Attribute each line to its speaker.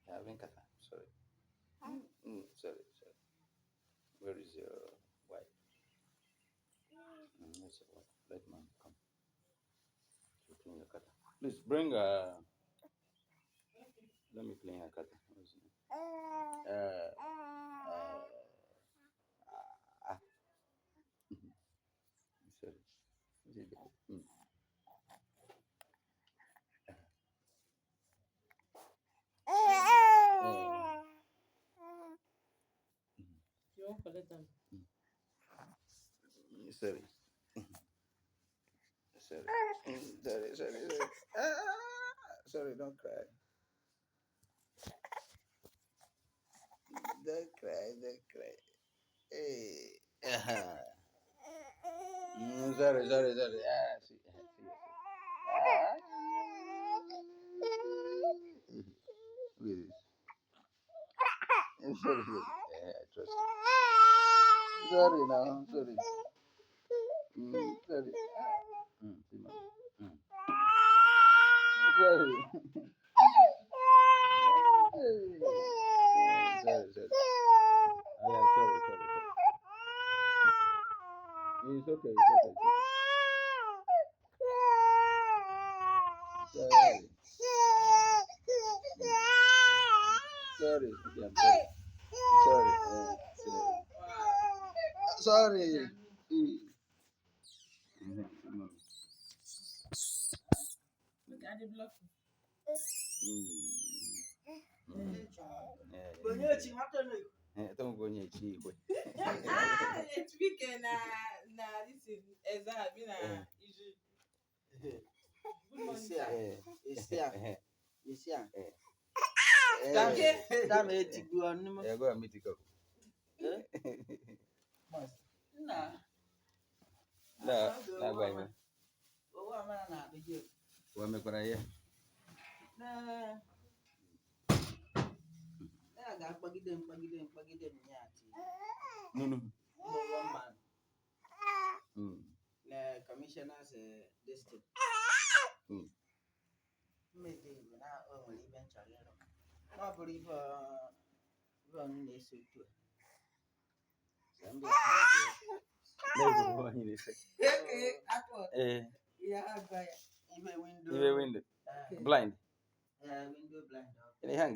Speaker 1: Having kata. Sorry. Sorry. Where is your wife? Yes, wife. Let mom come. To clean your kata. Please bring. Let me clean your kata. Sorry.
Speaker 2: You won't collect them.
Speaker 1: Sorry. Sorry, don't cry. Don't cry. Hey. Sorry. See. With this. Sorry. Trust me. Sorry now. Sorry. Sorry. See, mama. Sorry. Sorry. Yeah, sorry. It's okay. Sorry. Yeah, sorry.
Speaker 2: Look at the block.
Speaker 1: Don't go near cheap.
Speaker 2: It's weekend. This is exactly
Speaker 3: You see,
Speaker 1: Damn it, go and meet the cook.
Speaker 3: Nah.
Speaker 1: No, by me.
Speaker 3: What am I not to do?
Speaker 1: What make what I hear?
Speaker 3: Nah. I got buggy them, yeah.
Speaker 1: No.
Speaker 3: One man.
Speaker 1: Mm.
Speaker 3: The commissioner's district. Maybe now only eventually. I believe run this too.
Speaker 2: okay. Yeah,
Speaker 3: Even window.
Speaker 1: Blind.
Speaker 3: Window blind.
Speaker 1: In the hand.